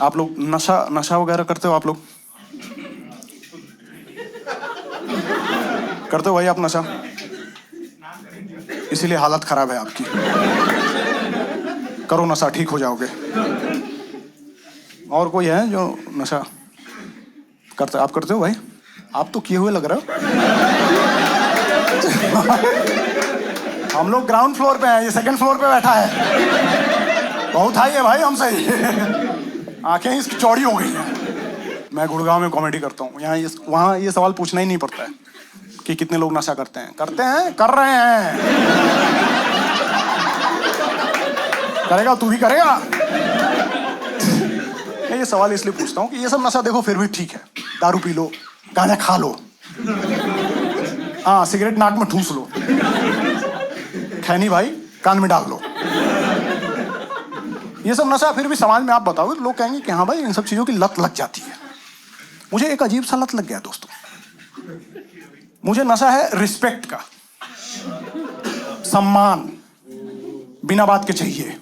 आप लोग नशा वगैरह करते हो? आप लोग करते हो भाई आप नशा? इसीलिए हालत खराब है आपकी। करो नशा, ठीक हो जाओगे। और कोई है जो नशा करते? आप करते हो भाई? आप तो किए हुए लग रहे हो। हम लोग ग्राउंड फ्लोर पे हैं, ये सेकंड फ्लोर पे बैठा है। बहुत हाई है भाई हमसे। आंखें इसकी चौड़ी हो गई हैं। मैं गुड़गांव में कॉमेडी करता हूँ। वहाँ ये सवाल पूछना ही नहीं पड़ता है कि कितने लोग नशा करते हैं। करते हैं, कर रहे हैं। करेगा, तू भी करेगा। ये सवाल इसलिए पूछता हूँ कि ये सब नशा देखो फिर भी ठीक है। दारू पी लो, गांजा खा लो, हाँ सिगरेट नाक में ठूस लो, खैनी भाई कान में डाल लो। ये सब नशा फिर भी समाज में आप बताओगे तो लोग कहेंगे कि हाँ भाई इन सब चीजों की लत लग जाती है। मुझे एक अजीब सा लत लग गया दोस्तों। मुझे नशा है रिस्पेक्ट का, सम्मान बिना बात के चाहिए।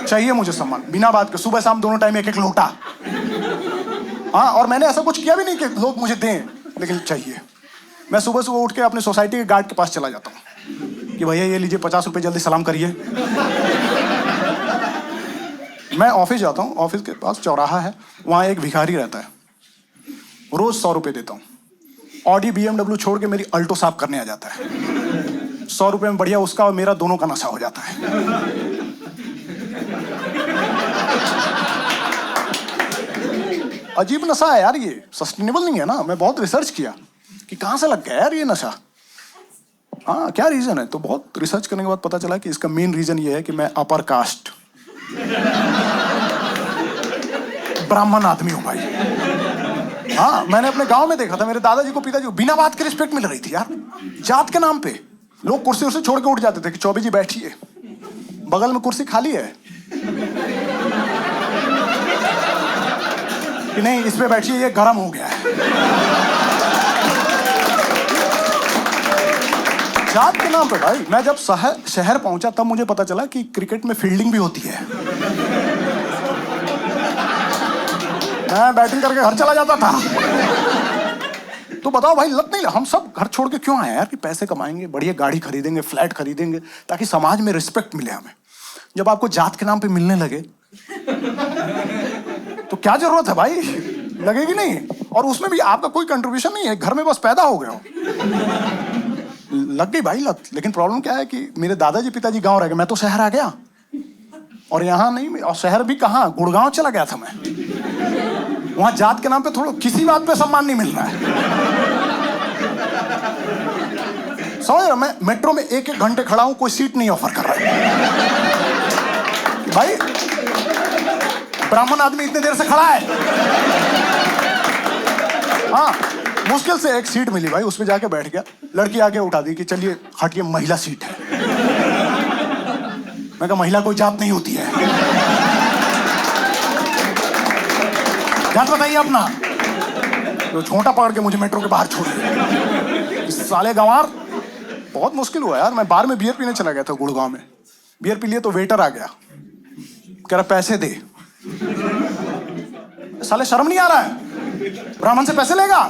चाहिए मुझे सम्मान बिना बात के, सुबह शाम दोनों टाइम एक एक लोटा। हाँ, और मैंने ऐसा कुछ किया भी नहीं कि लोग मुझे दें, लेकिन चाहिए। मैं सुबह सुबह उठ के अपने सोसाइटी के गार्ड के पास चला जाता हूँ कि भैया ये लीजिए 50 रुपये, जल्दी सलाम करिए। मैं ऑफिस जाता हूँ, ऑफिस के पास चौराहा है, वहाँ एक भिखारी रहता है, रोज 100 रुपये देता हूँ। ऑडी BMW छोड़ के मेरी अल्टो साफ करने आ जाता है। 100 रुपये में बढ़िया उसका और मेरा दोनों का नशा हो जाता है। अजीब नशा है यार, ये सस्टेनेबल नहीं है ना। मैं बहुत रिसर्च किया कि कहाँ से लग गया यार ये नशा। हाँ, क्या रीजन है? तो बहुत रिसर्च करने के बाद पता चला कि इसका मेन रीजन ये है कि मैं अपर कास्ट ब्राह्मण आदमी हूँ भाई। हाँ, मैंने अपने गांव में देखा था, मेरे दादाजी को, पिताजी को बिना बात के रिस्पेक्ट मिल रही थी यार। जात के नाम पे लोग कुर्सी उर्सी छोड़ के उठ जाते थे कि चौबे जी बैठिए, बगल में कुर्सी खाली है कि नहीं, इस पे बैठिए, ये गर्म हो गया है। जात के नाम पे भाई। मैं जब शहर पहुंचा तब मुझे पता चला कि क्रिकेट में फील्डिंग भी होती है। मैं बैटिंग करके घर चला जाता था। तो बताओ भाई, लत नहीं? हम सब घर छोड़ के क्यों आए यार? कि पैसे कमाएंगे, बढ़िया गाड़ी खरीदेंगे, फ्लैट खरीदेंगे, ताकि समाज में रिस्पेक्ट मिले हमें। जब आपको जात के नाम पे मिलने लगे तो क्या जरूरत है भाई? लगेगी नहीं। और उसमें भी आपका कोई कंट्रीब्यूशन नहीं है, घर में बस पैदा हो गए हो। लग गई भाई लत। लेकिन प्रॉब्लम क्या है कि मेरे दादाजी पिताजी गांव रह गए, मैं तो शहर आ गया। और यहाँ नहीं, और शहर भी कहाँ, गुड़गांव चला गया था मैं। वहां जात के नाम पे थोड़ा किसी बात पे सम्मान नहीं मिल रहा है। समझ रहे हो? मैं मेट्रो में 1-1 घंटे खड़ा हूं, कोई सीट नहीं ऑफर कर रहा है। भाई ब्राह्मण आदमी इतने देर से खड़ा है। हाँ, मुश्किल से एक सीट मिली भाई, उसमें जाके बैठ गया। लड़की आके उठा दी कि चलिए हटिए, महिला सीट है। मैं कहा महिला कोई जात नहीं होती है। जात बताइए अपना। तो छोटा पकड़ के मुझे मेट्रो के बाहर छोड़ दिया। साले गंवार। बहुत मुश्किल हुआ यार। मैं बार में बियर पीने चला गया था गुड़गांव में। बियर पी लिए तो वेटर आ गया, कह रहा पैसे दे। साले शर्म नहीं आ रहा है? ब्राह्मण से पैसे लेगा?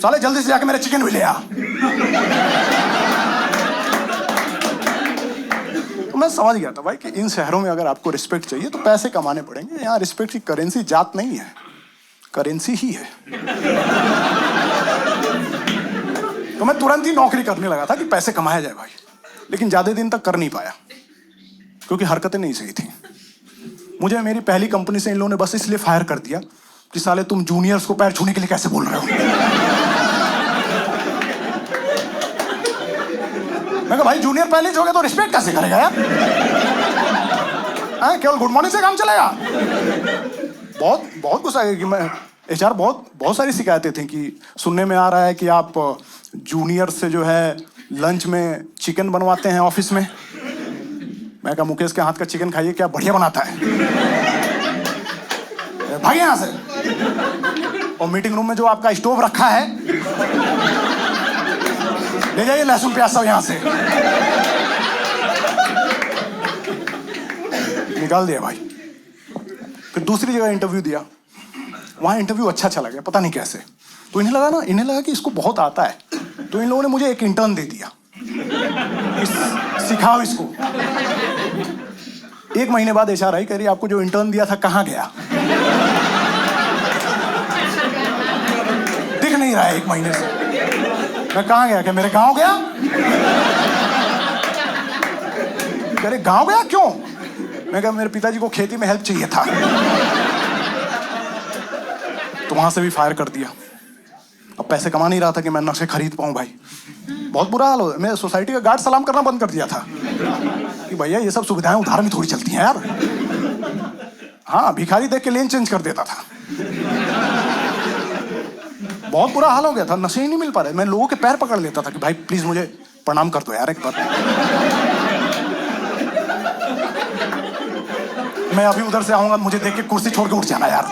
साले जल्दी से जाके मेरे चिकन भी ले आ। तो मैं समझ गया था भाई कि इन शहरों में अगर आपको रिस्पेक्ट चाहिए तो पैसे कमाने पड़ेंगे। यहाँ रिस्पेक्ट की करेंसी जात नहीं है, करेंसी ही है। तो मैं तुरंत ही नौकरी करने लगा था कि पैसे कमाया जाए भाई। लेकिन ज्यादा दिन तक कर नहीं पाया क्योंकि हरकतें नहीं सही थी। मुझे मेरी पहली कंपनी से इन लोगों ने बस इसलिए फायर कर दिया कि साले तुम जूनियर्स को पैर छूने के लिए कैसे बोल रहे हो। मैं कहा भाई जूनियर पहले ही हो गया तो रिस्पेक्ट कैसे करेगा यार? केवल गुड मॉर्निंग से काम चलेगा? बहुत गुस्सा है कि मैं HR बहुत सारी शिकायतें थी कि सुनने में आ रहा है कि आप जूनियर से जो है लंच में चिकन बनवाते हैं ऑफिस में। मैं कहा मुकेश के हाथ का चिकन खाइए, क्या बढ़िया बनाता है। भाई यहां से। और मीटिंग रूम में जो आपका स्टोव रखा है ले जाइए लहसुन प्याज सब यहां से। निकाल दिया भाई। फिर दूसरी जगह इंटरव्यू दिया, वहाँ इंटरव्यू अच्छा चला गया, पता नहीं कैसे। तो इन्हें लगा कि इसको बहुत आता है, तो इन लोगों ने मुझे एक इंटर्न दे दिया, सिखाओ इसको। 1 महीने बाद HR आई, कह रही आपको जो इंटर्न दिया था कहाँ गया? दिख नहीं रहा है 1 महीने से। मैं कहाँ गया? क्या मेरे गांव गया? कह रहे गांव गया क्यों? मैं कहा मेरे पिताजी को खेती में हेल्प चाहिए था। तो वहां से भी फायर कर दिया। अब पैसे कमा नहीं रहा था कि मैं नशे खरीद पाऊं भाई। बहुत बुरा हाल हो गया। मैं सोसाइटी का गार्ड सलाम करना बंद कर दिया था कि भैया ये सब सुविधाएं उधार में थोड़ी चलती हैं यार। हाँ, भिखारी देख के लेन चेंज कर देता था। बहुत बुरा हाल हो गया था, नशे ही नहीं मिल पा रहे। मैं लोगों के पैर पकड़ लेता था कि भाई प्लीज मुझे प्रणाम कर दो यार एक बार। मैं अभी उधर से आऊंगा, मुझे देख के कुर्सी छोड़ के उठ जाना यार।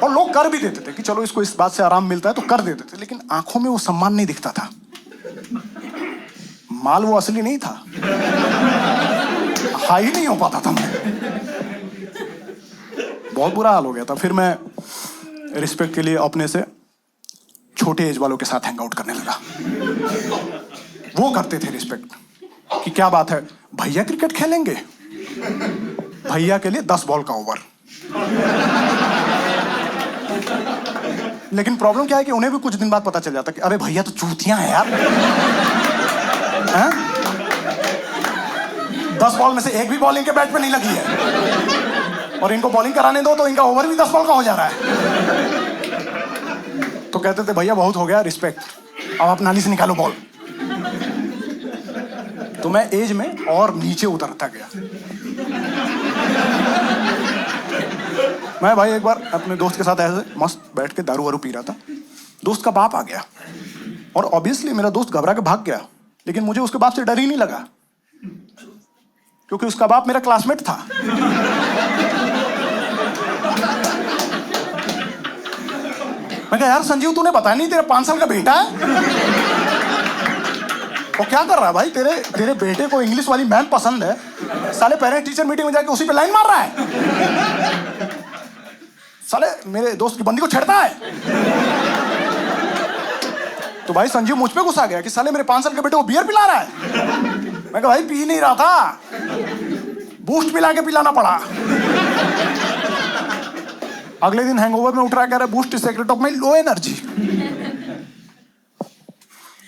और लोग कर भी देते थे कि चलो इसको इस बात से आराम मिलता है तो कर देते थे, लेकिन आंखों में वो सम्मान नहीं दिखता था। माल वो असली नहीं था, हाई नहीं हो पाता था मैं। बहुत बुरा हाल हो गया था। फिर मैं रिस्पेक्ट के लिए अपने से छोटे एज वालों के साथ हैंग आउट करने लगा। वो करते थे रिस्पेक्ट कि क्या बात है भैया क्रिकेट खेलेंगे, भैया के लिए 10 बॉल का ओवर। लेकिन प्रॉब्लम क्या है कि उन्हें भी कुछ दिन बाद पता चल जाता कि अरे भैया तो चूतियां हैं यार। 10 बॉल में से एक भी बॉल इनके बैट पे नहीं लगी है, और इनको बॉलिंग कराने दो तो इनका ओवर भी 10 बॉल का हो जा रहा है। तो कहते थे भैया बहुत हो गया रिस्पेक्ट, अब आप नाली से निकालो बॉल। तो मैं एज में और नीचे उतरता गया। मैं भाई एक बार अपने दोस्त के साथ ऐसे मस्त बैठ के दारू वारू पी रहा था। दोस्त का बाप आ गया और ऑब्वियसली मेरा दोस्त घबरा के भाग गया, लेकिन मुझे उसके बाप से डर ही नहीं लगा क्योंकि उसका बाप मेरा क्लासमेट था। मैं कहा यार संजीव तूने बताया नहीं तेरा 5 साल का बेटा है, और क्या कर रहा है भाई? तेरे बेटे को इंग्लिश वाली मैम पसंद है, साले पेरेंट टीचर मीटिंग में जाके उसी पे लाइन मार रहा है। साले मेरे दोस्त की बंदी को छेड़ता है। तो भाई संजीव मुझ पे गुस्सा गया कि साले मेरे 5 साल के बेटे को बियर पिला रहा है। मैं कहा भाई पी नहीं रहा था, बूस्ट पिला के पिलाना पड़ा। अगले दिन हैंगओवर में उठ रहा, कह रहा boost is secret of my low energy.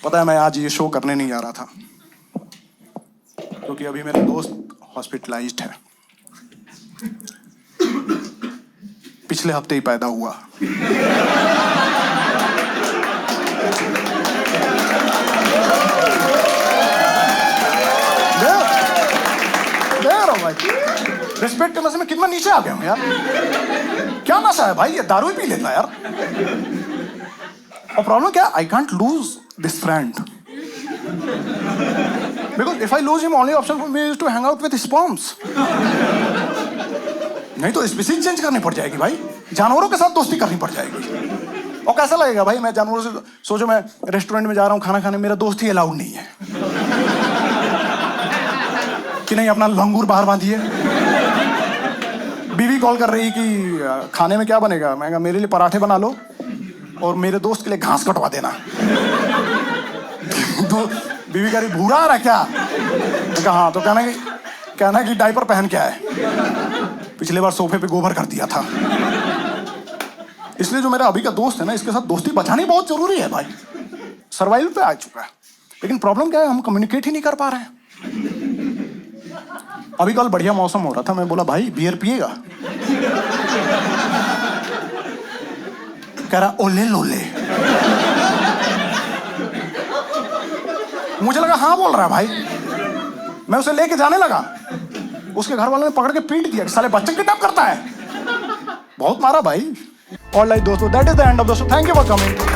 पता है मैं आज ये शो करने नहीं जा रहा था क्योंकि अभी मेरा दोस्त हॉस्पिटलाइज्ड है, पिछले हफ्ते ही पैदा हुआ। भाई रिस्पेक्ट के नशे में कितना नीचे आ गया हूं यार। क्या नशा है भाई? ये दारू ही पी लेता है यार। और प्रॉब्लम क्या है? I can't lose this friend because if I lose him only option for me is to hang out with sperms. नहीं तो स्पीसीज चेंज करनी पड़ जाएगी भाई, जानवरों के साथ दोस्ती करनी पड़ जाएगी। और कैसा लगेगा भाई? मैं जानवरों से, सोचो मैं रेस्टोरेंट में जा रहा हूँ खाना खाने, मेरा दोस्त ही अलाउड नहीं है कि नहीं अपना लंगूर बाहर बांधिए। बीवी कॉल कर रही कि खाने में क्या बनेगा? मैं कहा मेरे लिए पराठे बना लो और मेरे दोस्त के लिए घास कटवा देना। तो बीवी कह रही भूरा आ रहा क्या? मैं कहा हाँ। तो कहना कि डायपर पहन के आए, पिछले बार सोफे पे गोबर कर दिया था। इसलिए जो मेरा अभी का दोस्त है ना, इसके साथ दोस्ती बचानी बहुत जरूरी है भाई। सर्वाइवल पे आ चुका है, लेकिन प्रॉब्लम क्या है? हम कम्युनिकेट ही नहीं कर पा रहे हैं। अभी कल बढ़िया मौसम हो रहा था, मैं बोला भाई बियर पिएगा? कह रहा ओले लोले। मुझे लगा हाँ बोल रहा है भाई। मैं उसे लेके जाने लगा, उसके घर वालों ने पकड़ के पीट दिया, साले बच्चे किडनैप करता है। बहुत मारा भाई। ऑलराइट दोस्तों, that is the end of the show. Thank you for coming.